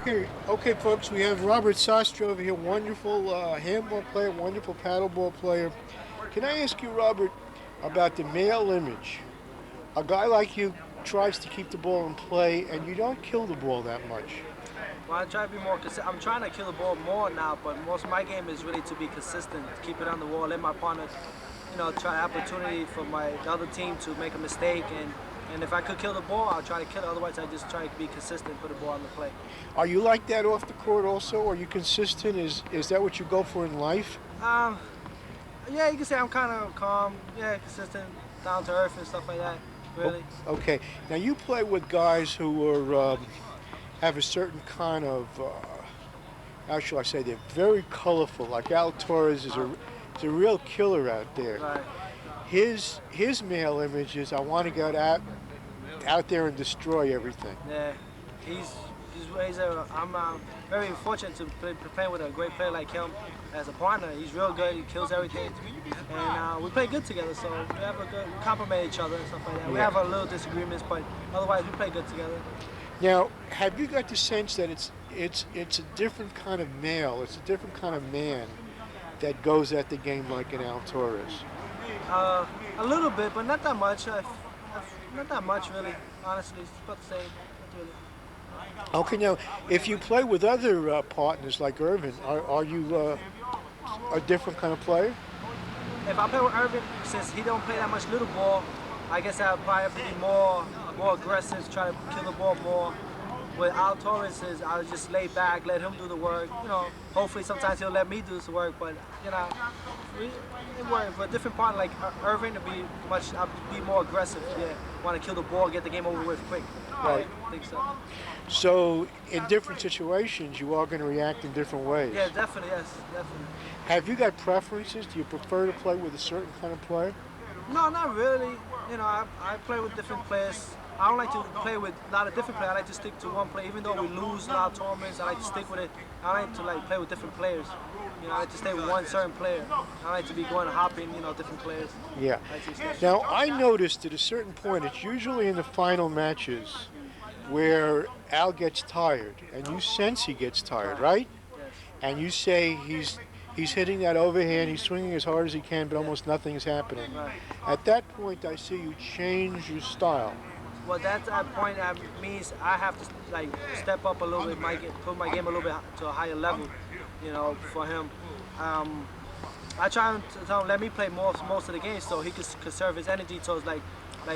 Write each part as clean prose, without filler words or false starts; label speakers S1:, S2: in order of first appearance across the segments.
S1: Okay, folks, we have Robert Sostre over here, wonderful handball player, wonderful paddleball player. Can I ask you, Robert, about the male image? A guy like you tries to keep the ball in play, and you don't kill the ball that much.
S2: Well, I try to be more consistent. I'm trying to kill the ball more now, but most of my game is really to be consistent, keep it on the wall, let my partner, try opportunity for the other team to make a mistake, and if I could kill the ball, I'll try to kill it. Otherwise, I just try to be consistent, put the ball on the play.
S1: Are you like that off the court also? Are you consistent? Is that what you go for in life?
S2: Um, yeah, you can say I'm kind of calm, yeah, consistent, down to earth and stuff like that. Really.
S1: Okay. Now you play with guys who are have a certain kind of how shall I say? They're very colorful. Like Al Torres is a real killer out there.
S2: Right.
S1: His male image is I want to go out there and destroy everything.
S2: Yeah, I'm very fortunate to play with a great player like him as a partner. He's real good. He kills everything, and we play good together. So we complement each other and stuff like that. We have our little disagreements, but otherwise we play good together.
S1: Now, have you got the sense that it's a different kind of male, it's a different kind of man that goes at the game like an Al Torres?
S2: A little bit, but not that much. Not that much, really. Honestly, it's about the same. Not really.
S1: Okay, now, if you play with other partners like Irvin, are you a different kind of player?
S2: If I play with Irvin, since he don't play that much little ball, I guess I'll probably have to be more aggressive, try to kill the ball more. With Al Torres, I'll just lay back, let him do the work. Hopefully sometimes he'll let me do the work, but it works. But different partner like Irvin, I'll be more aggressive. Yeah, want to kill the ball, get the game over with quick.
S1: Right.
S2: I think so.
S1: So, in different situations, you are going to react in different ways.
S2: Yeah, definitely, yes, definitely.
S1: Have you got preferences? Do you prefer to play with a certain kind of player?
S2: No, not really. I play with different players. I don't like to play with a lot of different players. I like to stick to one player. Even though we lose a lot of tournaments, I like to stick with it. I like to play with different players. I like to stay with one certain player. I like to be going hopping, different players.
S1: Yeah. Now, I noticed at a certain point, it's usually in the final matches where Al gets tired, and you sense he gets tired, right?
S2: Yes.
S1: And you say he's hitting that overhand, he's swinging as hard as he can, but almost nothing is happening.
S2: Right.
S1: At that point, I see you change your style.
S2: Well, that point that means I have to step up a little bit, put my game a little bit to a higher level, for him. I try to tell him let me play most of the games so he could conserve his energy towards like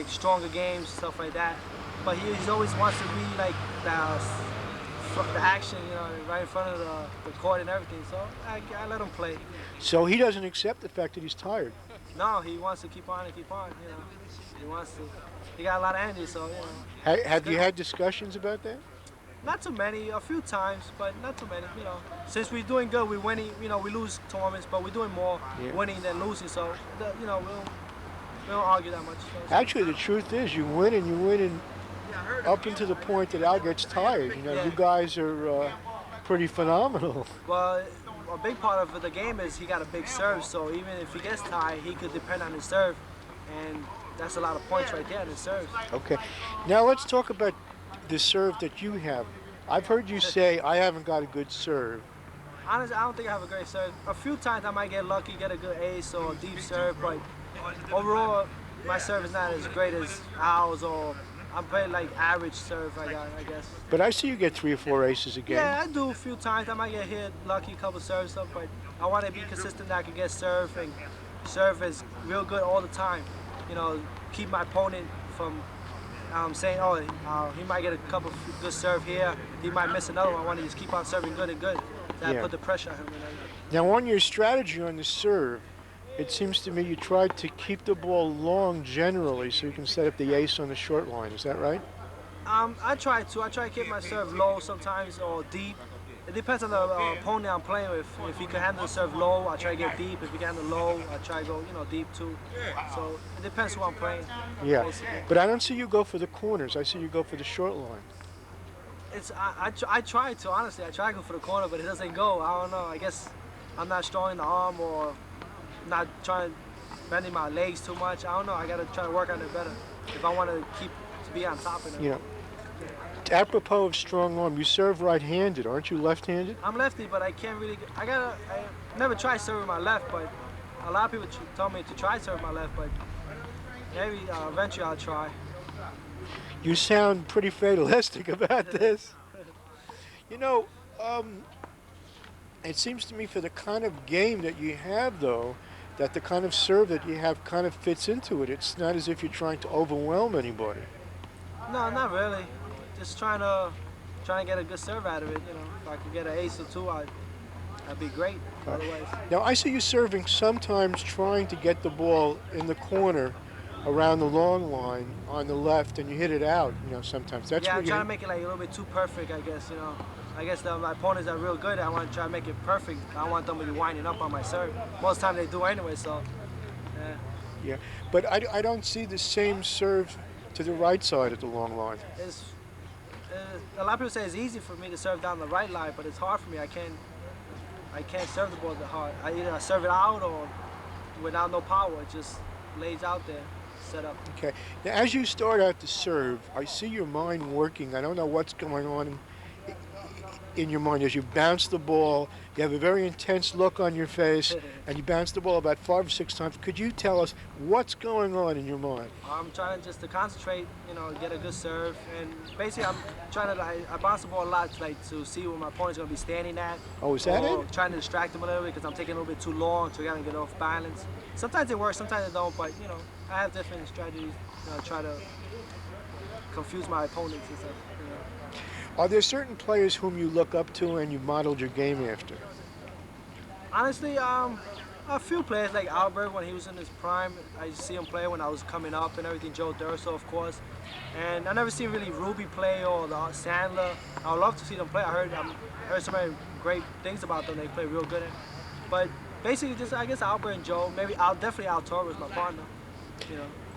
S2: stronger games, stuff like that. But he always wants to be like the action, right in front of the court and everything. So I let him play.
S1: So he doesn't accept the fact that he's tired.
S2: No, he wants to keep on and keep on. He wants to. He got a lot of energy, so
S1: Have you had discussions about that?
S2: Not too many, a few times, but not too many. Since we're doing good, we're winning. We lose tournaments, but we're doing more winning than losing. So we don't argue that much. So
S1: Actually, the truth is, you win and up until the point that Al gets tired. You guys are pretty phenomenal.
S2: Well, a big part of the game is he got a big serve, so even if he gets tired, he could depend on his serve, and that's a lot of points right there in his serve.
S1: Okay, now let's talk about the serve that you have. I've heard you say I haven't got a good serve.
S2: Honestly, I don't think I have a great serve. A few times I might get lucky, get a good ace or a deep serve, but overall, my serve is not as great as Al's, or I'm playing like average serve, I guess.
S1: But I see you get 3 or 4 aces a game.
S2: Yeah, I do a few times. I might get hit, lucky, couple serves stuff, but I want to be consistent that I can get serve, and serve is real good all the time. Keep my opponent from saying, he might get a couple good serve here, he might miss another one. I want to just keep on serving good and good. That put the pressure on him.
S1: Now, on your strategy on the serve, it seems to me you tried to keep the ball long generally so you can set up the ace on the short line. Is that right?
S2: I try to keep my serve low sometimes or deep. It depends on the opponent I'm playing with. If he can handle the serve low, I try to get deep. If he can handle low, I try to go deep too. So it depends who I'm playing.
S1: Yeah,
S2: basically.
S1: but I don't see you go for the corners. I see you go for the short line.
S2: I try to, honestly. I try to go for the corner, but it doesn't go. I don't know. I guess I'm not strong in the arm, or not trying bending my legs too much. I don't know. I got to try to work on it better if I want to be on top of it.
S1: Apropos of strong arm, you serve right-handed, aren't you left-handed?
S2: I'm lefty, but I can't really. I never tried serving my left, but a lot of people told me to try serving my left, but maybe eventually I'll try.
S1: You sound pretty fatalistic about this. You know, um, it seems to me for the kind of game that you have, though, that the kind of serve that you have kind of fits into it. It's not as if you're trying to overwhelm anybody.
S2: No, not really. Just trying to get a good serve out of it. You know, if I could get an ace or two, that'd be great. Otherwise,
S1: Now, I see you serving sometimes trying to get the ball in the corner around the long line on the left, and you hit it out, sometimes. That's
S2: yeah,
S1: where
S2: I'm
S1: you
S2: trying to make it like a little bit too perfect. I guess I guess my opponents are real good. I want to try to make it perfect. I want them to be winding up on my serve. Most of the time they do anyway. So, yeah.
S1: Yeah, but I don't see the same serve to the right side at the long line.
S2: It's a lot of people say it's easy for me to serve down the right line, but it's hard for me. I can't serve the ball that hard. I either serve it out or without no power. It just lays out there, set up.
S1: Okay. Now, as you start out to serve, I see your mind working. I don't know what's going on in your mind as you bounce the ball. You have a very intense look on your face, and you bounce the ball about 5 or 6 times. Could you tell us what's going on in your mind?
S2: I'm trying just to concentrate, get a good serve, and basically I'm trying to I bounce the ball a lot, to see where my opponent's gonna be standing at.
S1: Oh, is that it?
S2: Trying to distract him a little bit because I'm taking a little bit too long, so I gotta get off balance. Sometimes it works, sometimes it don't, but I have different strategies. Try to confuse my opponents and stuff.
S1: Are there certain players whom you look up to and you modeled your game after?
S2: Honestly, a few players like Albert when he was in his prime. I used to see him play when I was coming up and everything. Joe Durso, of course, and I never seen really Ruby play or the Sandler. I would love to see them play. I heard so many great things about them. They play real good. But basically, just I guess Albert and Joe. Maybe definitely Al Toro is my partner.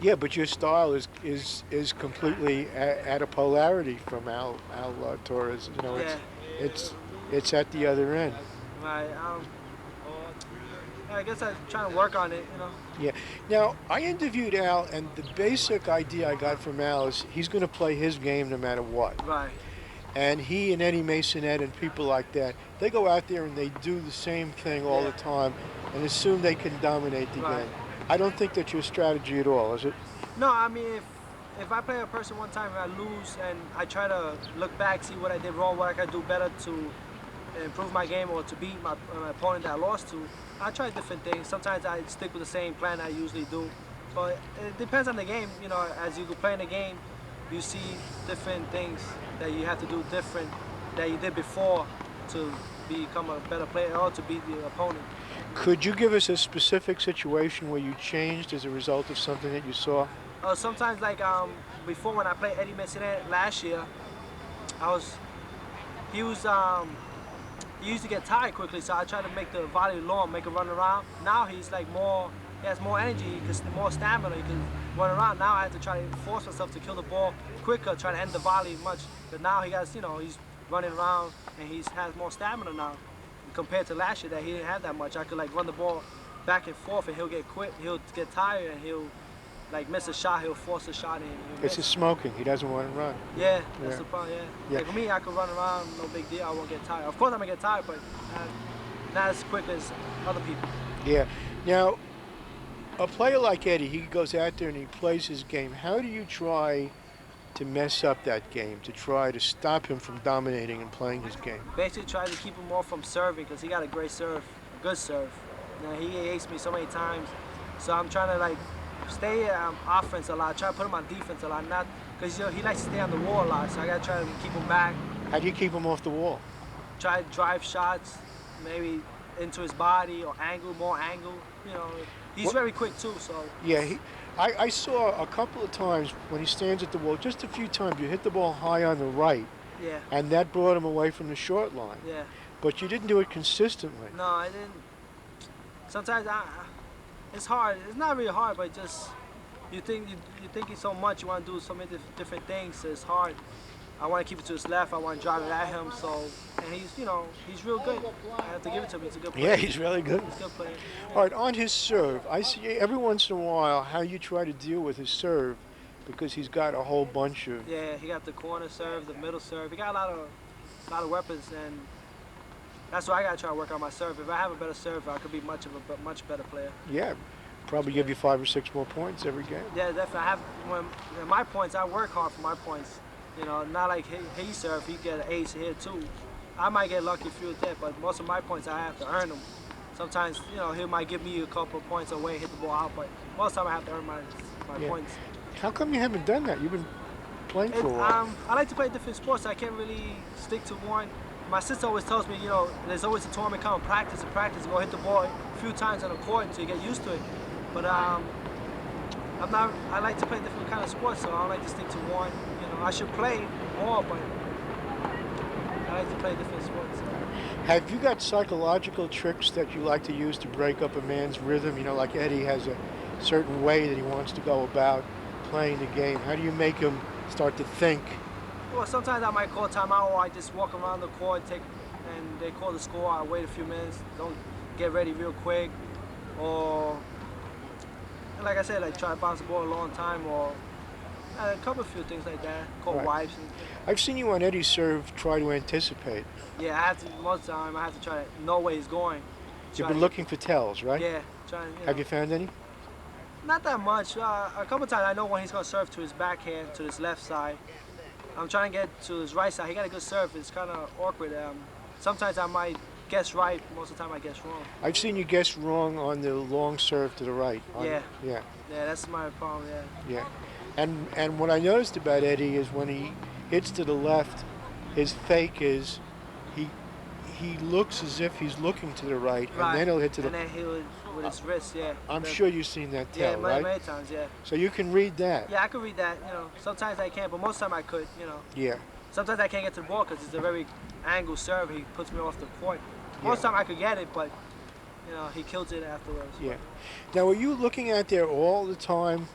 S1: Yeah, but your style is completely at a polarity from Al Torres.
S2: Yeah.
S1: It's at the other end.
S2: Right. I guess I'm trying to work on it.
S1: Yeah. Now, I interviewed Al, and the basic idea I got from Al is he's going to play his game no matter what.
S2: Right.
S1: And he and Eddie Masonette and people like that, they go out there and they do the same thing all the time and assume they can dominate the game. I don't think that's your strategy at all, is it?
S2: No, I mean, if I play a person one time and I lose and I try to look back, see what I did wrong, what I could do better to improve my game or to beat my opponent that I lost to, I try different things. Sometimes I stick with the same plan I usually do. But it depends on the game. As you go play in the game, you see different things that you have to do different that you did before to become a better player or to beat the opponent.
S1: Could you give us a specific situation where you changed as a result of something that you saw?
S2: Sometimes, before when I played Eddie Masonette last year, he used to get tired quickly, so I tried to make the volley long, make him run around. Now he has more energy, more stamina, he can run around. Now I have to try to force myself to kill the ball quicker, try to end the volley much. But now he's running around and he has more stamina now compared to last year that he didn't have that much. I could run the ball back and forth and he'll get tired and he'll miss a shot, he'll force a shot in.
S1: It's his smoking, he doesn't want to run.
S2: Yeah, that's the problem, yeah. Like me, I could run around, no big deal, I won't get tired. Of course I'm gonna get tired, but not as quick as other people.
S1: Yeah. Now, a player like Eddie, he goes out there and he plays his game. How do you try to mess up that game, to try to stop him from dominating and playing his game?
S2: Basically try to keep him off from serving because he got a great serve, a good serve. He aced me so many times, so I'm trying to stay offense a lot, try to put him on defense a lot, not because he likes to stay on the wall a lot, so I gotta try to keep him back.
S1: How do you keep him off the wall?
S2: Try to drive shots, maybe into his body or more angle. He's very quick too, so.
S1: Yeah, I saw a couple of times when he stands at the wall, just a few times, you hit the ball high on the right.
S2: Yeah.
S1: And that brought him away from the short line.
S2: Yeah.
S1: But you didn't do it consistently.
S2: No, I didn't. Sometimes it's hard. It's not really hard, but just you think it so much. You want to do so many different things. So it's hard. I want to keep it to his left. I want to drive it at him. So, and he's real good. I have to give it to him. He's a good player.
S1: Yeah, he's really good.
S2: He's a good player. Yeah.
S1: All right, on his serve, I see every once in a while how you try to deal with his serve because he's got a whole bunch of.
S2: Yeah, he got the corner serve, the middle serve. He got a lot of weapons, and that's why I gotta try to work on my serve. If I have a better serve, I could be much better player.
S1: Yeah, probably give you 5 or 6 more points every game.
S2: Yeah, definitely. I have my points. I work hard for my points. You know, not like he serve. He get an ace here too. I might get lucky a few with that, but most of my points I have to earn them. Sometimes, you know, he might give me a couple of points away, hit the ball out, but most of the time I have to earn my
S1: Yeah.
S2: points.
S1: How come you haven't done that? You've been playing for a while.
S2: I like to play different sports. I can't really stick to one. My sister always tells me, you know, there's always a tournament coming, practice and practice, go hit the ball a few times on the court until you get used to it. But I like to play different kind of sports, so I don't like to stick to one. You know, I should play more, but I like to play different sports.
S1: Have you got psychological tricks that you like to use to break up a man's rhythm? You know, like Eddie has a certain way that he wants to go about playing the game. How do you make him start to think?
S2: Well, sometimes I might call timeout, or I just walk around the court, and they call the score. I wait a few minutes, don't get ready real quick, or like I said, like try to bounce the ball a long time, or a couple of few things like that. Call
S1: Right.
S2: wipes.
S1: I've seen you on Eddie's serve try to anticipate.
S2: Yeah, I have to. Most of the time, I have to try to know where he's going.
S1: You've
S2: Try
S1: been
S2: to-
S1: looking for tells, right?
S2: Yeah, trying.
S1: Have you found any?
S2: Not that much. A couple times I know when he's gonna serve to his backhand, to his left side. I'm trying to get to his right side. He got a good serve. It's kind of awkward. Sometimes I might guess right. Most of the time I guess wrong.
S1: I've seen you guess wrong on the long serve to the right.
S2: Yeah.
S1: Yeah.
S2: Yeah, that's my problem. Yeah.
S1: Yeah. And what I noticed about Eddie is when he hits to the left, his fake is he looks as if he's looking to the right, and then he'll hit to the.
S2: And then he would with his wrist. Yeah.
S1: I'm sure you've seen that
S2: Yeah,
S1: tell,
S2: many,
S1: right?
S2: many times. Yeah.
S1: So you can read that.
S2: Yeah, I could read that. You know, sometimes I can't, but most of the time I could. You know.
S1: Yeah.
S2: Sometimes I can't get to the ball because it's a very angled serve. He puts me off the court. Most of the time I could get it, but you know he kills it afterwards.
S1: Yeah. Now, are you looking out there all the time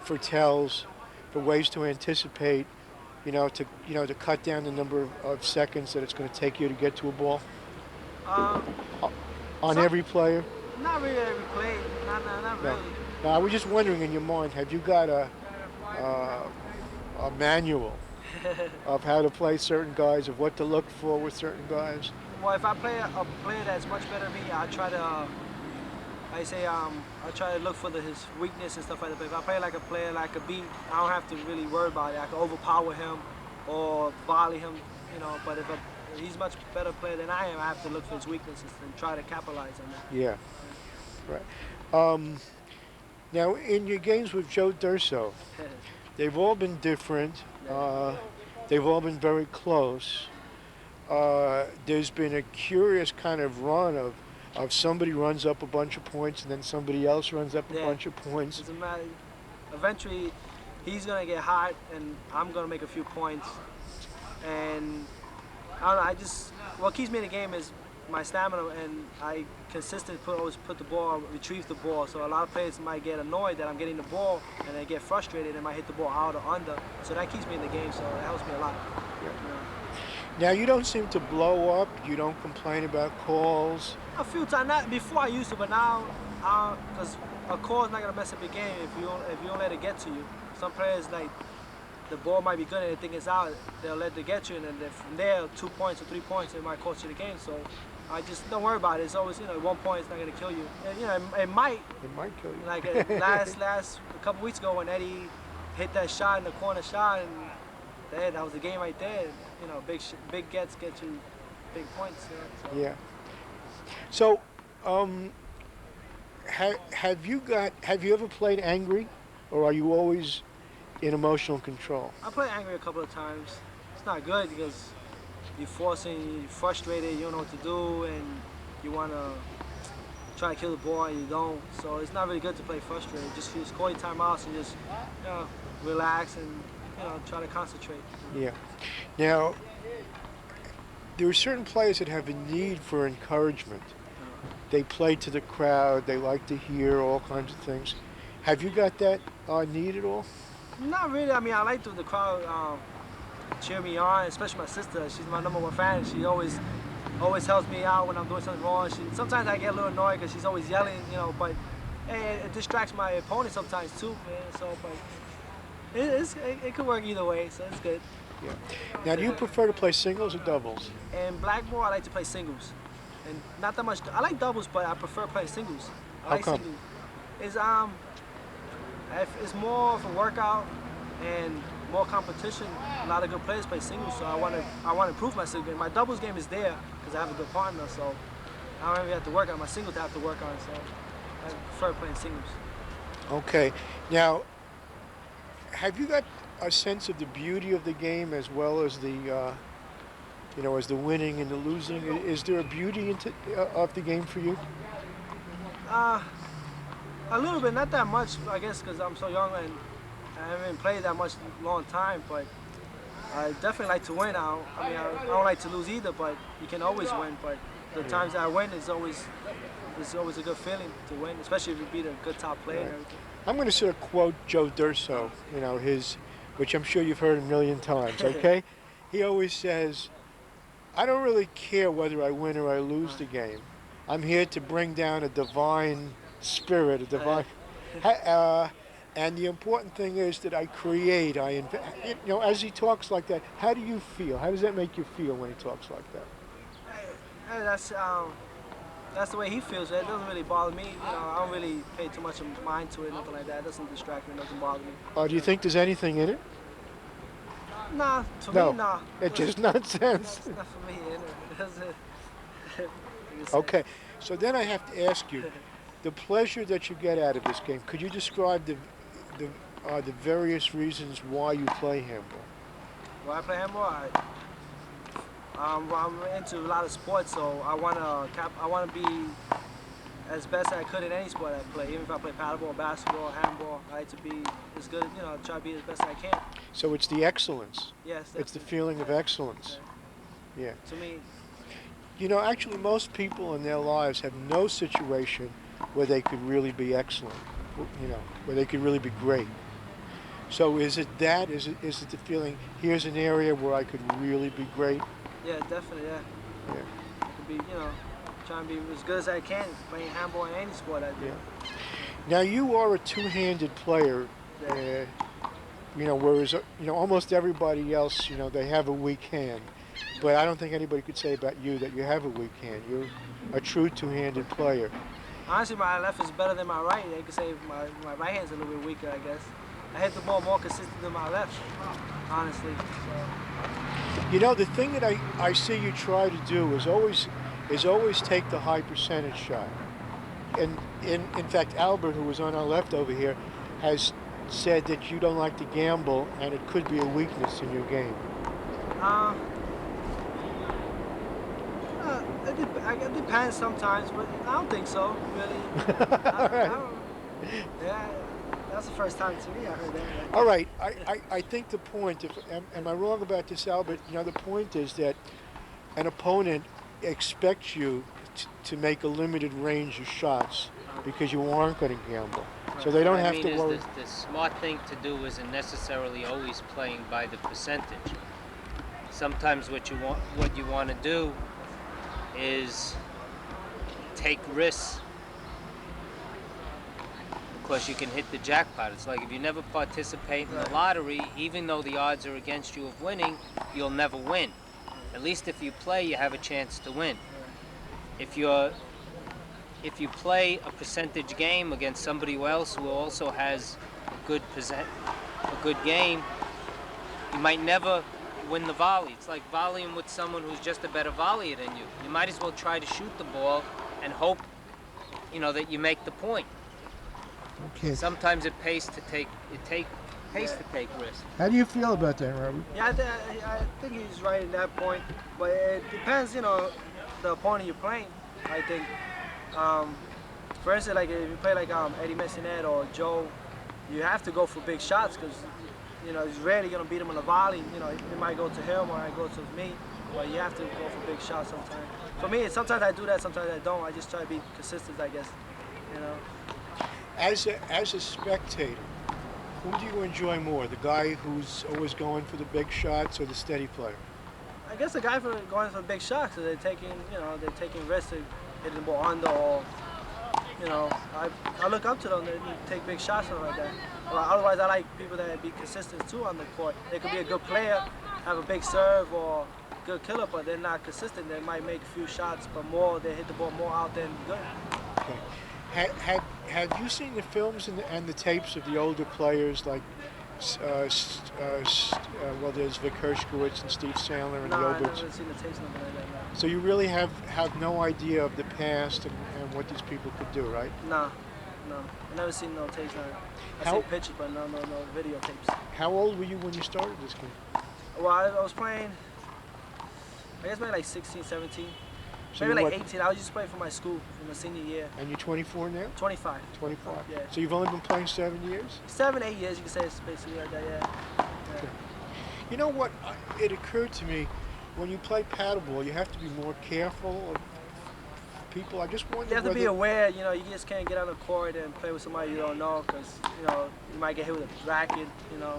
S1: for tells, for ways to anticipate, to cut down the number of seconds that it's going to take you to get to a ball
S2: Um,
S1: on
S2: Some-
S1: every player?
S2: not really every play. Not
S1: No.
S2: really.
S1: Now, I was just wondering in your mind, have you got a manual of how to play certain guys, of what to look for with certain guys?
S2: Well, if I play a player that's much better than me, I try to. I try to look for his weakness and stuff like that. But if I play like a player like a beat, I don't have to really worry about it. I can overpower him or volley him, you know. But if he's much better player than I am, I have to look for his weaknesses and try to capitalize on that.
S1: Yeah, right. Now, in your games with Joe Durso, they've all been different. They've all been very close. There's been a curious kind of run of somebody runs up a bunch of points and then somebody else runs up a
S2: Yeah.
S1: bunch of points.
S2: Doesn't matter. Eventually, he's gonna get hot, and I'm gonna make a few points. And I don't know. What keeps me in the game is my stamina, and I consistently always put the ball, retrieve the ball. So a lot of players might get annoyed that I'm getting the ball, and they get frustrated and might hit the ball out or under. So that keeps me in the game. So it helps me a lot.
S1: Yeah.
S2: You know.
S1: Now, you don't seem to blow up. You don't complain about calls.
S2: A few times, not before I used to, but now, because a call is not gonna mess up your game if you don't let it get to you. Some players like the ball might be good and they think it's out, they'll let it get you, and then from there 2 points or 3 points it might cost you the game. So I just don't worry about it. It's always 1 point is not gonna kill you. And, it might.
S1: It might kill you.
S2: Like last a couple weeks ago when Eddie hit that shot in the corner shot, and that was the game right there. Big gets get you big points. So.
S1: Yeah. So, have you ever played angry, or are you always in emotional control?
S2: I played angry a couple of times. It's not good because you're frustrated, you don't know what to do, and you want to try to kill the ball and you don't. So it's not really good to play frustrated. Just call your timeouts and just relax and try to concentrate.
S1: Yeah. Now, there are certain players that have a need for encouragement. They play to the crowd. They like to hear all kinds of things. Have you got that need at all?
S2: Not really. I mean, I like the crowd cheer me on, especially my sister. She's my #1 fan. She always helps me out when I'm doing something wrong. Sometimes I get a little annoyed because she's always yelling, but hey, it distracts my opponent sometimes too, man. So, but It could work either way, so it's good.
S1: Yeah. Now, do you prefer to play singles or doubles?
S2: And blackball, I like to play singles, and not that much. I like doubles, but I prefer playing singles. I
S1: How
S2: like
S1: come?
S2: singles. It's it's more of a workout and more competition. A lot of good players play singles, so I want to improve my single game. My doubles game is there because I have a good partner, so I don't really have to work on my singles. I have to work on, so I prefer playing singles.
S1: Okay. Now, have you got a sense of the beauty of the game as well as as the winning and the losing? Is there a beauty of the game for you?
S2: Uh, a little bit, not that much, I guess, because I'm so young and I haven't played that much long time. But I definitely like to win. I don't like to lose either, but you can always win. But the times that I win is always a good feeling to win, especially if you beat a good top player and
S1: Right.
S2: everything.
S1: I'm going to sort of quote Joe Durso, which I'm sure you've heard a million times, okay? He always says, I don't really care whether I win or I lose the game. I'm here to bring down a divine spirit, a divine. Ha- Uh, and the important thing is that I create, as he talks like that, how do you feel? How does that make you feel when he talks like that?
S2: Hey, that's the way he feels. It doesn't really bother me. I don't really pay too much of mind to it, nothing like that. It doesn't distract me, it doesn't bother me.
S1: Do you think there's anything in it?
S2: Nah, to me,
S1: No,
S2: nah.
S1: it's just nonsense.
S2: It's not for me. It doesn't.
S1: Okay, so then I have to ask you, the pleasure that you get out of this game. Could you describe the various reasons why you play handball?
S2: When I play handball, I'm into a lot of sports, so I wanna be as best I could in any sport I play. Even if I play paddleball, basketball, handball, I like to be as good. Try to be as best I can.
S1: So it's the excellence.
S2: Yes,
S1: It's the
S2: definitely.
S1: feeling of excellence. Yeah.
S2: To me,
S1: Actually, most people in their lives have no situation where they could really be excellent. Where they could really be great. So is it that? Is it the feeling? Here's an area where I could really be great.
S2: yeah, definitely, yeah.
S1: Yeah.
S2: I could be, trying to be as good as I can playing handball in any sport I do.
S1: Yeah. Now you are a two-handed player.
S2: Yeah.
S1: Whereas almost everybody else, they have a weak hand. But I don't think anybody could say about you that you have a weak hand. You're a true two-handed player.
S2: Honestly, my left is better than my right. They could say my right hand's a little bit weaker, I guess. I hit the ball more consistent than my left, honestly.
S1: The thing that I see you try to do is always take the high percentage shot. And in fact, Albert, who was on our left over here, has said that you don't like to gamble, and it could be a weakness in your game.
S2: Uh, it depends sometimes, but I don't think so, really.
S1: All
S2: I
S1: right.
S2: don't, yeah, that's the first time to me I heard that.
S1: All right. I think the point, am I wrong about this, Albert? The point is that an opponent expects you to make a limited range of shots because you aren't going to gamble. So they don't
S3: What I
S1: have
S3: mean
S1: to
S3: is
S1: worry.
S3: the smart thing to do isn't necessarily always playing by the percentage. Sometimes what you want to do is take risks because you can hit the jackpot. It's like if you never participate in the lottery, even though the odds are against you of winning, you'll never win. At least if you play, you have a chance to win. If you play a percentage game against somebody else who also has a good game, you might never win the volley. It's like volleying with someone who's just a better volleyer than you. You might as well try to shoot the ball and hope, that you make the point.
S1: Okay.
S3: Sometimes it pays to take risks.
S1: How do you feel about that, Robert?
S2: Yeah, I think he's right in that point, but it depends, the opponent you're playing. I think, for instance, like if you play like Eddie Messinet or Joe, you have to go for big shots because, he's rarely gonna beat him on a volley. It might go to him or it goes to me, but you have to go for big shots sometimes. For me, sometimes I do that, sometimes I don't. I just try to be consistent, I guess.
S1: As a spectator, who do you enjoy more? The guy who's always going for the big shots or the steady player?
S2: I guess the guy for going for big shots, they're taking risks, to hitting the ball under or You know, I look up to them. They take big shots and like that. Well, otherwise, I like people that be consistent too on the court. They could be a good player, have a big serve or good killer, but they're not consistent. They might make a few shots, but more they hit the ball more out than good.
S1: Okay. Have you seen the films and the tapes of the older players like, well, there's Vic Hershkowitz and Steve Sandler and
S2: No,
S1: the
S2: I
S1: Oberts.
S2: never seen the taste nothing like that.
S1: So you really have no idea of the past and what these people could do, right?
S2: No, no, I never seen no tapes. I seen pictures, but no video tapes.
S1: How old were you when you started this game?
S2: Well, I was playing, I guess maybe like 16, 17.
S1: So
S2: Maybe
S1: you're
S2: like
S1: what-
S2: 18. I was just playing for my school in my senior year.
S1: And you're 24 now?
S2: 25.
S1: 25.
S2: Yeah.
S1: So you've only been playing 7 years?
S2: 7, 8 years, you can say it's basically like that, yeah.
S1: You know what? It occurred to me, when you play paddleball, you have to be more careful of people. I just wonder
S2: You have to be
S1: whether-
S2: aware, you know, you just can't get on the court and play with somebody you don't know because, you know, you might get hit with a racket, you know.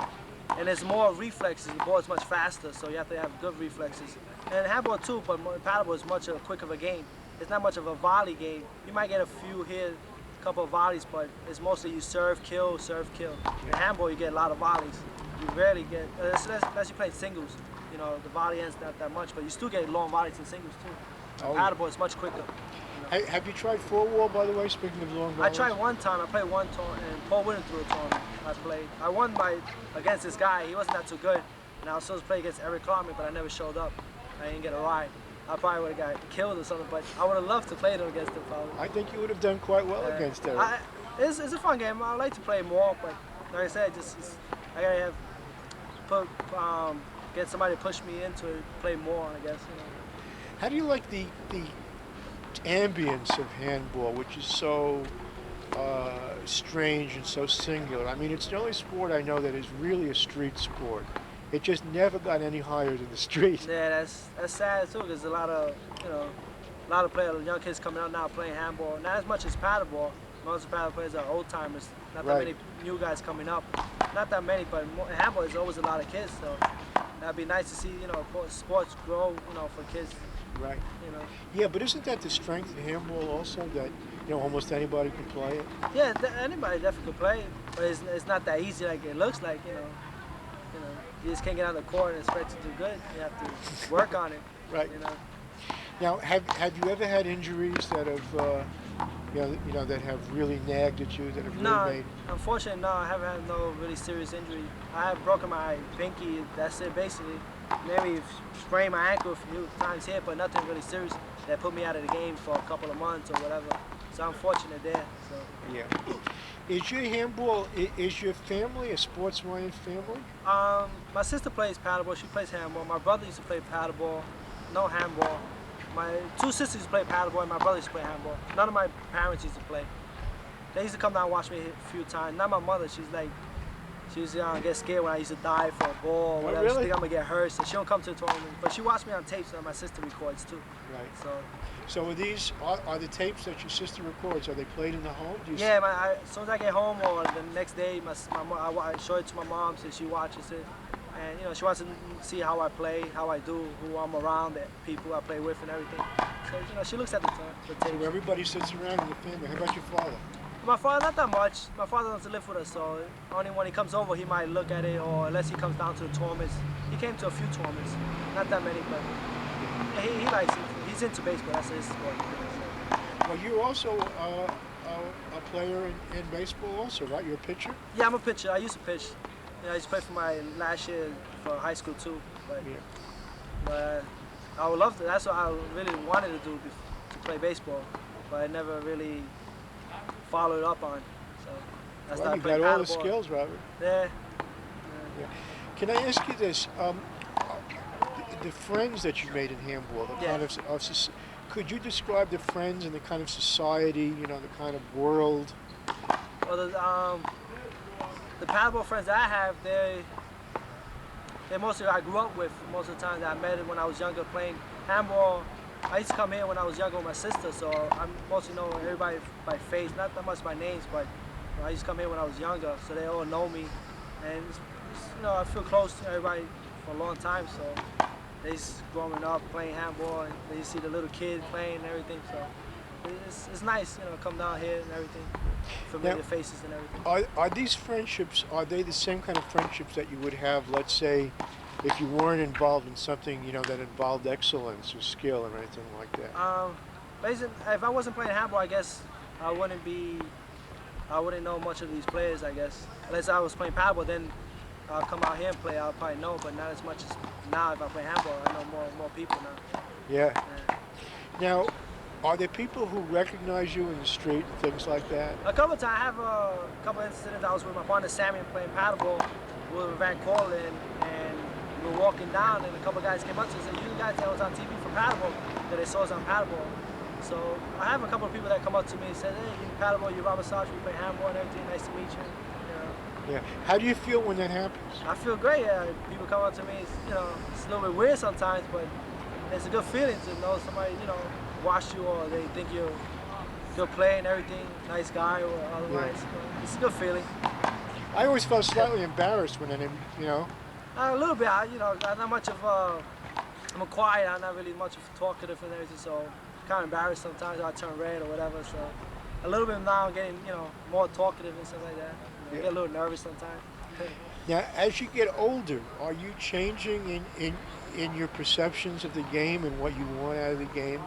S2: And there's more reflexes. The ball is much faster, so you have to have good reflexes. And handball too, but paddleball is much quicker of a game. It's not much of a volley game. You might get a few here, a couple of volleys, but it's mostly you serve, kill, serve, kill. In handball, you get a lot of volleys. You rarely get, unless you play singles, you know, the volley ends not that much, but you still get long volleys in singles too.
S1: Oh,
S2: Paddleball is much quicker.
S1: Hey, have you tried four wall, by the way, speaking of long
S2: I
S1: volleys?
S2: tried one time. I played one tournament, and Paul went through a tournament. I played. I won against this guy. He wasn't that too good, and I was supposed to play against Eric Clarkman, but I never showed up. I didn't get a ride. I probably would have got killed or something, but I would have loved to play them against him. Probably.
S1: I think you would have done quite well against Eric.
S2: It's a fun game. I like to play more, but like I said, I gotta get somebody to push me into it, play more. I guess. You know.
S1: How do you like the ambience of handball, which is so strange and so singular? I mean, it's the only sport I know that is really a street sport. It just never got any higher than the street.
S2: Yeah, that's sad too. There's a lot of players, young kids coming out now playing handball. Not as much as paddleball. Most of the paddle players are old timers. Not that many new guys coming up. Not that many, but handball is always a lot of kids. So that'd be nice to see, you know, sports grow, you know, for kids.
S1: Right.
S2: You know.
S1: Yeah, but isn't that the strength of handball also, that, you know, almost anybody can play it?
S2: Yeah, anybody definitely can play, but it's not that easy like it looks like. You know, you just can't get on the court and expect to do good. You have to work on it.
S1: Right.
S2: You know.
S1: Now, have you ever had injuries that have, you know, that have really nagged at you, that have really made?
S2: Unfortunately, no. I haven't had no really serious injury. I have broken my pinky. That's it, basically. Maybe sprained my ankle a few times here, but nothing really serious that put me out of the game for a couple of months or whatever. So I'm fortunate there. So.
S1: Yeah. Is your handball? Is your family a sports-minded family?
S2: My sister plays paddleball. She plays handball. My brother used to play paddleball. No handball. My two sisters used to play paddleball, and my brother used to play handball. None of my parents used to play. They used to come down and watch me hit a few times. Not my mother. She used to get scared when I used to dive for a ball or whatever.
S1: Really?
S2: She think I'm gonna get hurt, so she don't come to the tournament. But she watched me on tapes that my sister records too.
S1: Right.
S2: So
S1: are these are the tapes that your sister records? Are they played in the home? Do you
S2: yeah, as soon as I get home or the next day, I show it to my mom so she watches it. And you know, she wants to see how I play, how I do, who I'm around, the people I play with, and everything. So you know, she looks at the tapes.
S1: So everybody sits around in the family. How about your father?
S2: My father, not that much. My father doesn't live with us, so only when he comes over, he might look at it, or unless he comes down to the tournaments. He came to a few tournaments, not that many, but he likes it. He's into baseball. That's his sport.
S1: Well, you're also a player in baseball, also, right? You're a pitcher.
S2: Yeah, I'm a pitcher. I used to pitch. I used to play for my last year for high school too. But I would love to. That's what I really wanted to do, to play baseball, but I never really followed up on. So that's
S1: Well, you got all the skills, Robert.
S2: Yeah.
S1: Can I ask you this? The friends that you made in handball, the kind of could you describe the friends and the kind of society, you know, the kind of world?
S2: Well, the paddleball friends that I have, they're mostly I grew up with. Most of the time that I met when I was younger playing handball. I used to come here when I was younger with my sister, so I mostly know everybody by face, not that much by names, but you know, I used to come here when I was younger, so they all know me, and you know, I feel close to everybody for a long time. So they just growing up playing handball, and they see the little kid playing and everything. So It's nice, come down here and everything, familiar faces and everything.
S1: Are these friendships, are they the same kind of friendships that you would have, let's say, if you weren't involved in something, that involved excellence or skill or anything like that?
S2: Basically, if I wasn't playing handball, I guess I wouldn't be, I wouldn't know much of these players, I guess. Unless I was playing paddle, then I'll come out here and play, I'll probably know, but not as much as now. If I play handball, I know more people now.
S1: Yeah.
S2: Yeah.
S1: Now, are there people who recognize you in the street and things like that?
S2: A couple of times, I have a couple of incidents. I was with my partner Sammy playing paddleball with Van Corlin, and we were walking down, and a couple of guys came up to us and said, "You guys that was on TV for paddleball," that they saw us on paddleball. So I have a couple of people that come up to me and said, "Hey, you paddleball, you Robert Sostre, you play handball and everything. Nice to meet you."
S1: Yeah. How do you feel when that happens?
S2: I feel great. People come up to me. It's a little bit weird sometimes, but it's a good feeling to know somebody, watch you or they think you're good player and everything, nice guy or otherwise.
S1: Yeah.
S2: It's a good feeling.
S1: I always felt slightly embarrassed when
S2: A little bit. I'm not much of I'm quiet. I'm not really much of a talkative and everything, so kind of embarrassed sometimes. I turn red or whatever. So a little bit now, I'm getting more talkative and stuff like that. I get a little nervous sometimes.
S1: Now, as you get older, are you changing in your perceptions of the game and what you want out of the game?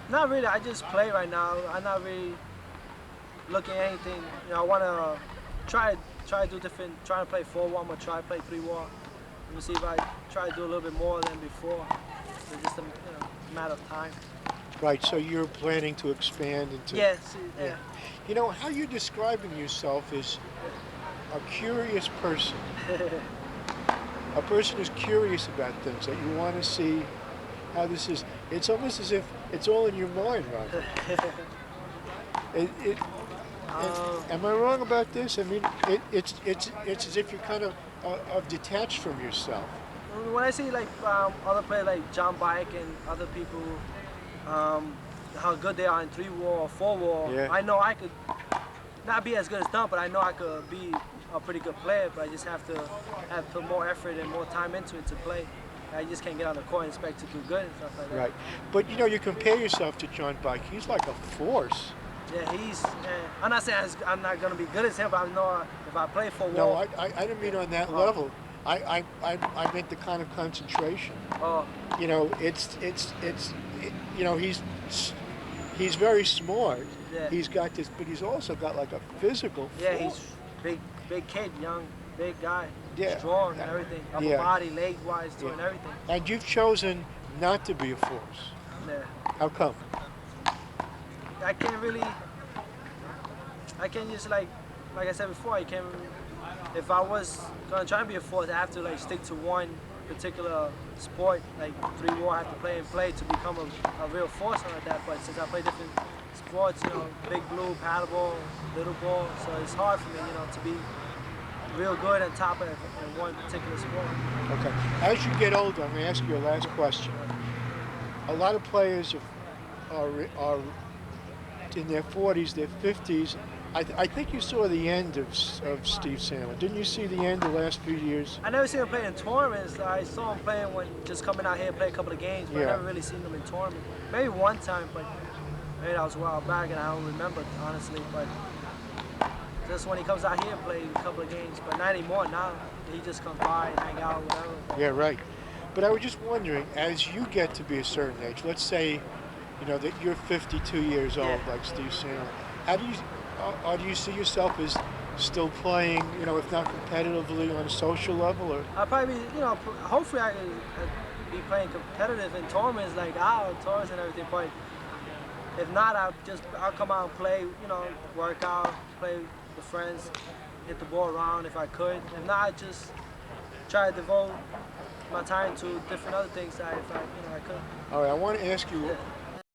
S2: Not really. I just play right now. I'm not really looking at anything. I want to try to do different. Trying to play 4-1, but try to play 3-1. Let me see if I try to do a little bit more than before. It's just a matter of time.
S1: Right. So you're planning to expand into.
S2: Yes. Yeah.
S1: How you're describing yourself is a curious person. A person who's curious about things, that you want to see how this is. It's almost as if it's all in your mind, Roger. Am I wrong about this? I mean, it's as if you're kind of detached from yourself.
S2: When I see other players like John Bike and other people, how good they are in 3-wall or 4-wall,
S1: Yeah.
S2: I know I could not be as good as them, but I know I could be a pretty good player. But I just have to put more effort and more time into it to play. I just can't get on the court and expect to do good and stuff like that.
S1: Right. But you compare yourself to John Bike. He's like a force.
S2: Yeah, I'm not saying I'm not gonna be good as him, but I know if I play 4-wall.
S1: No, I didn't mean on that level. I meant the kind of concentration.
S2: Oh.
S1: He's very smart.
S2: Yeah.
S1: He's got this, but he's also got like a physical
S2: Yeah,
S1: force.
S2: he's big kid, young, big guy,
S1: Yeah.
S2: strong and everything, upper
S1: Yeah.
S2: body, leg-wise too,
S1: Yeah.
S2: and everything.
S1: And you've chosen not to be a force.
S2: Yeah.
S1: How come?
S2: I can't just like I said before, if I was gonna try and be a force, I have to stick to one particular sport, like 3-wall, I have to play to become a real force like that. But since I play different sports, big blue, paddleball, little ball, so it's hard for me, to be real good and top in one particular sport.
S1: Okay. As you get older, I'm going to ask you a last question. A lot of players are in their 40s, their 50s. I think you saw the end of Steve Sandler. Didn't you see the end the last few years?
S2: I never seen him play in tournaments. I saw him playing when just coming out here and play a couple of games, but I never really seen him in tournaments. Maybe one time, but maybe that was a while back and I don't remember honestly. But just when he comes out here and plays a couple of games, but not anymore now. He just comes by and hang out, whatever.
S1: Yeah, right. But I was just wondering, as you get to be a certain age, let's say, that you're 52 years old, like Steve Sandler. How do you see yourself as still playing, if not competitively on a social level, or?
S2: I'll probably be, hopefully I can be playing competitive in tournaments like tours and everything. But if not, I'll come out and play, work out, play with friends, hit the ball around if I could. If not, I just try to devote my time to different other things if I could.
S1: All right, I want to ask you